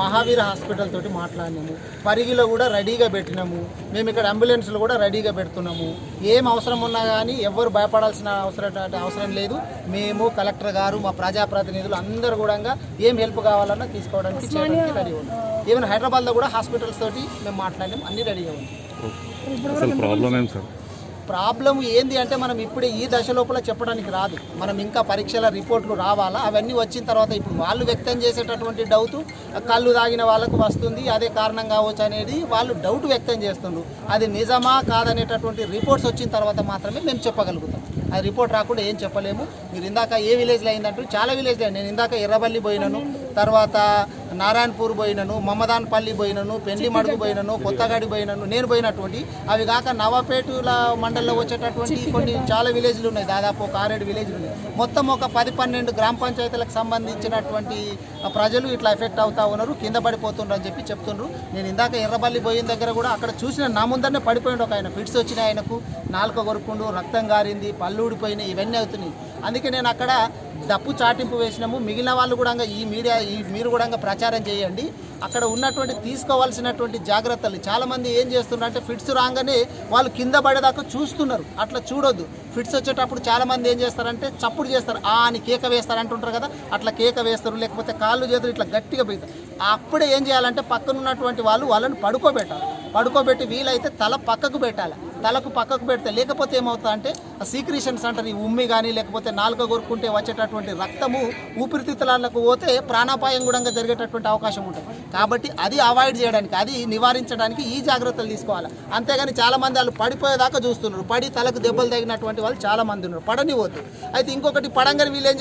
Mahavir hospital తోటి మాట్లాడినాము, పరిగిలో కూడా రెడీగా పెట్టినాము, మేము ఇక్కడ అంబులెన్స్లు కూడా రెడీగా పెడుతున్నాము. ఏం అవసరం ఉన్నా కానీ ఎవ్వరు భయపడాల్సిన అవసరం లేదు. మేము కలెక్టర్ గారు మా ప్రజాప్రతినిధులు అందరూ కూడా ఏం హెల్ప్ కావాలన్నా తీసుకోవడానికి చేయడానికి రెడీ ఉన్నాం. ఈవెన్ హైదరాబాద్లో కూడా హాస్పిటల్స్ తోటి మేము మాట్లాడినాం, అన్నీ రెడీగా ఉన్నాం. ప్రాబ్లం ఏంది అంటే మనం ఇప్పుడే ఈ దశ లోపల చెప్పడానికి రాదు. మనం ఇంకా పరీక్షల రిపోర్ట్లు రావాలా, అవన్నీ వచ్చిన తర్వాత ఇప్పుడు వాళ్ళు వ్యక్తం చేసేటటువంటి డౌట్ కళ్ళు తాగిన వాళ్ళకు వస్తుంది, అదే కారణం కావచ్చు అనేది వాళ్ళు డౌట్ వ్యక్తం చేస్తున్నారు. అది నిజమా కాదనేటటువంటి రిపోర్ట్స్ వచ్చిన తర్వాత మాత్రమే మేము చెప్పగలుగుతాం. అది రిపోర్ట్ రాకుండా ఏం చెప్పలేము. మీరు ఇందాక ఏ విలేజ్లో అయిందంటూ చాలా విలేజ్లో అయింది. నేను ఇందాక ఎర్రబల్లి పోయినాను, తర్వాత నారాయణపూర్ పోయినాను, మమ్మదాన్పల్లి పోయినాను, పెండ్లిమడుగు పోయినాను, కొత్తగాడి పోయినాను. నేను పోయినటువంటి అవి కాక నవాపేటుల మండలంలో వచ్చేటటువంటి కొన్ని చాలా విలేజ్లు ఉన్నాయి, దాదాపు ఒక 6-7 విలేజ్లు ఉన్నాయి. మొత్తం ఒక 10-12 గ్రామ పంచాయతీలకు సంబంధించినటువంటి ప్రజలు ఇట్లా ఎఫెక్ట్ అవుతా ఉన్నారు, కింద పడిపోతుండ్రు అని చెప్పి చెప్తుండ్రు. నేను ఇందాక ఎర్రబల్లి పోయిన దగ్గర కూడా అక్కడ చూసిన నా ముందరనే పడిపోయిండు ఒక ఆయన. ఫిట్స్ వచ్చినాయి ఆయనకు, నాలుక కొరుకుండు, రక్తం గారింది, పళ్ళు ఊడిపోయినాయి, ఇవన్నీ అవుతున్నాయి. అందుకే నేను అక్కడ డప్పు చాటింపు వేసినాము. మిగిలిన వాళ్ళు కూడా మీరు కూడా ప్రచారం చేయండి. అక్కడ ఉన్నటువంటి తీసుకోవాల్సినటువంటి జాగ్రత్తలు చాలామంది ఏం చేస్తున్నారు అంటే ఫిట్స్ రాగానే వాళ్ళు కింద పడేదాకా చూస్తున్నారు. అట్లా చూడొద్దు. ఫిట్స్ వచ్చేటప్పుడు చాలామంది ఏం చేస్తారంటే చప్పుడు చేస్తారు, అని కేక వేస్తారు అంటుంటారు కదా, అట్లా కేక వేస్తారు. లేకపోతే కాళ్ళు చేతులు ఇట్లా గట్టిగా పెడతారు. అప్పుడే ఏం చేయాలంటే పక్కన ఉన్నటువంటి వాళ్ళని పడుకోబెట్టి వీలైతే తల పక్కకు పెట్టాలి. తలకు పక్కకు పెడితే లేకపోతే ఏమవుతా అంటే సీక్రీషన్స్ అంటారు, ఈ ఉమ్మి కానీ లేకపోతే నాలుక కొరుక్కుంటే వచ్చేటటువంటి రక్తము ఊపిరితిత్తులకు పోతే ప్రాణాపాయం కూడా జరిగేటటువంటి అవకాశం ఉంటుంది. కాబట్టి అది అవాయిడ్ చేయడానికి, అది నివారించడానికి ఈ జాగ్రత్తలు తీసుకోవాలి. అంతేగాని చాలామంది వాళ్ళు పడిపోయేదాకా చూస్తున్నారు. పడి తలకు దెబ్బలు తగినటువంటి వాళ్ళు చాలామంది ఉన్నారు. పడనివ్వద్దు. అయితే ఇంకొకటి పడంగానే వీళ్ళు ఏం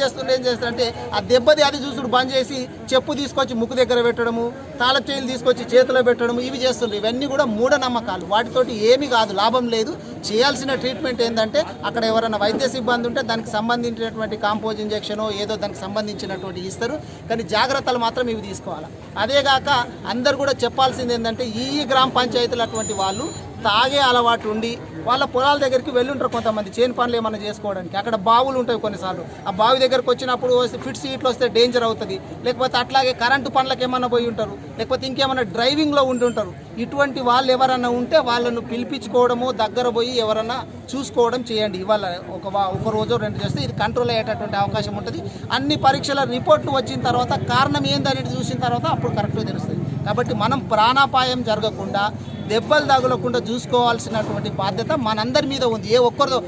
చేస్తారంటే ఆ దెబ్బది అది చూసుడు బంద్ చేసి చెప్పు తీసుకొచ్చి ముక్కు దగ్గర పెట్టడము, తాళపు చేయిలు తీసుకొచ్చి చేతిలో పెట్టడము, ఇవి చేస్తుండ్రు. ఇవన్నీ కూడా మూఢనమ్మకాలు. వాటితోటి ఏమీ కాదు, లాభం లేదు. చేయాల్సిన ట్రీట్మెంట్ ఏంటంటే అక్కడ ఎవరైనా వైద్య సిబ్బంది ఉంటే దానికి సంబంధించినటువంటి కాంపోజ్ ఇంజెక్షనో ఏదో దానికి సంబంధించినటువంటి ఇస్తారు. కానీ జాగ్రత్తలు మాత్రం ఇవి తీసుకోవాలి. అదేగాక అందరు కూడా చెప్పాల్సింది ఏంటంటే ఈ గ్రామ పంచాయతీలు అటువంటి వాళ్ళు తాగే అలవాటు ఉండి వాళ్ళ పొలాల దగ్గరికి వెళ్ళుంటారు కొంతమంది చేను పనులు ఏమైనా చేసుకోవడానికి. అక్కడ బావులు ఉంటాయి కొన్నిసార్లు. ఆ బావి దగ్గరకు వచ్చినప్పుడు ఫిట్స్ ఇట్లు వస్తే డేంజర్ అవుతుంది. లేకపోతే అట్లాగే కరెంటు పనులకు ఏమన్నా పోయి ఉంటారు, లేకపోతే ఇంకేమైనా డ్రైవింగ్లో ఉండి ఉంటారు. ఇటువంటి వాళ్ళు ఎవరన్నా ఉంటే వాళ్ళను పిలిపించుకోవడము, దగ్గర పోయి ఎవరన్నా చూసుకోవడం చేయండి. ఇవాళ ఒక రోజు 2 చేస్తే ఇది కంట్రోల్ అయ్యేటటువంటి అవకాశం ఉంటుంది. అన్ని పరీక్షల రిపోర్ట్లు వచ్చిన తర్వాత కారణం ఏందనేది చూసిన తర్వాత అప్పుడు కరెక్ట్గా తెలుస్తుంది. కాబట్టి మనం ప్రాణాపాయం జరగకుండా, దెబ్బలు తగలకుండా చూసుకోవాల్సినటువంటి బాధ్యత మనందరి మీద ఉంది. ఏ ఒక్కరిదో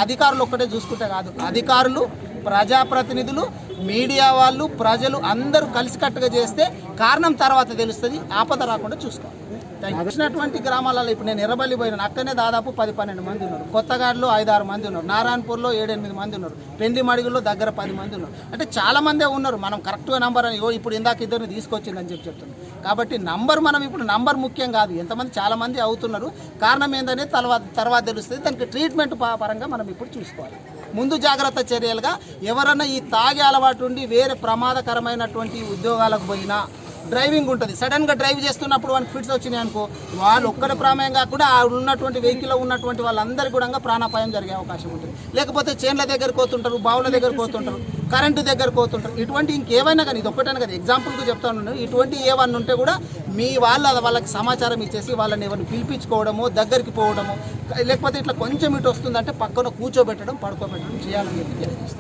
అధికారులు ఒక్కటే చూసుకుంటే కాదు, అధికారులు, ప్రజాప్రతినిధులు, మీడియా వాళ్ళు, ప్రజలు అందరూ కలిసికట్టుగా చేస్తే కారణం తర్వాత తెలుస్తుంది. ఆపద రాకుండా చూసుకోవాలి. వచ్చినటువంటి గ్రామాలలో ఇప్పుడు నేను ఎర్రబల్లి పోయినాను, అక్కడనే దాదాపు 10-12 మంది ఉన్నారు. కొత్తగాడిలో 5-6 మంది ఉన్నారు. నారాయణపూర్లో 7-8 మంది ఉన్నారు. పెండ్లిమడుగులో దగ్గర 10 మంది ఉన్నారు. అంటే చాలామందే ఉన్నారు. మనం కరెక్ట్గా నంబర్ అని ఇప్పుడు ఇందాక ఇద్దరిని తీసుకొచ్చిందని చెప్తున్నాం. కాబట్టి మనం ఇప్పుడు నంబర్ ముఖ్యం కాదు, ఎంతమంది చాలామంది అవుతున్నారు. కారణం ఏందనేది తర్వాత తెలుస్తుంది. దానికి ట్రీట్మెంట్ పరంగా మనం ఇప్పుడు చూసుకోవాలి. ముందు జాగ్రత్త చర్యలుగా ఎవరన్నా ఈ తాగే అలవాటు ఉండి వేరే ప్రమాదకరమైనటువంటి ఉద్యోగాలకు పోయినా, డ్రైవింగ్ ఉంటుంది, సడన్గా డ్రైవ్ చేస్తున్నప్పుడు వాళ్ళకి ఫిట్స్ వచ్చినాయి అనుకో, వాళ్ళు ఒక్కరి ప్రమాదం కాకుండా ఉన్నటువంటి వెహికల్లో ఉన్నటువంటి వాళ్ళందరికీ కూడా ప్రాణాపాయం జరిగే అవకాశం ఉంటుంది. లేకపోతే చేన్ల దగ్గరకు పోతుంటారు, బావుల దగ్గరకు పోతుంటారు, కరెంటు దగ్గరకు పోతుంటారు. ఇటువంటి ఇంకేమైనా కానీ, ఇది ఒక్కటనే కదా ఎగ్జాంపుల్కి చెప్తాను. ఇటువంటి ఏమన్నా ఉంటే కూడా మీ వాళ్ళకి సమాచారం ఇచ్చేసి వాళ్ళని ఎవరిని పిలిపించుకోవడము, దగ్గరికి పోవడము, లేకపోతే ఇట్లా కొంచెం ఇటు వస్తుందంటే పక్కన కూర్చోబెట్టడం, పడుకోబెట్టడం చేయాలని చెప్పి తెలియజేస్తాను.